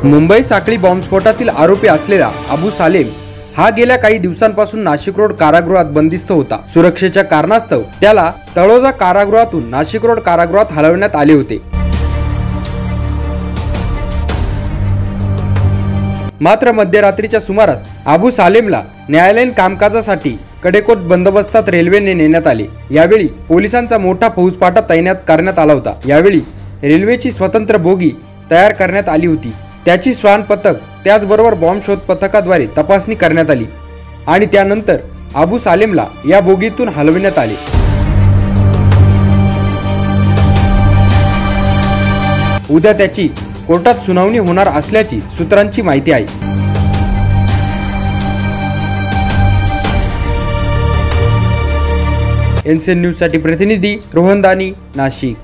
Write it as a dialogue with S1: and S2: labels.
S1: मुंबई साखळी बॉम्बस्फोटातील आरोपी असलेला अबू सालेम हा गेल्या काही दिवसांपासून नाशिक रोड कारागृहात बंदिस्त होता। सुरक्षेच्या कारणास्तव त्याला तळोजा कारागृहातून नाशिक रोड कारागृहात हलवण्यात आले होते। मात्र मध्यरात्रीच्या सुमारास अबू सालेमला न्यायालयीन कामकाजासाठी कडेकोट बंदोबस्तात रेल्वेने नेण्यात आले। यावेळी पोलिसांचा मोठा फौजफाटा तैनात करण्यात आला होता। यावेळी रेल्वेची स्वतंत्र बोगी तयार करण्यात आली होती। त्याची श्वान पथक त्याचबरोबर बॉम्ब शोध पथकाद्वारे तपासणी करण्यात आली आणि त्यानंतर अबू सालेमला या बोगीतून हलविण्यात आले। उद्या त्याची कोर्टात सुनावणी होणार असल्याची सूत्रांची माहिती आहे। एनसीएन न्यूज साठी प्रतिनिधी रोहन दानी, नाशिक।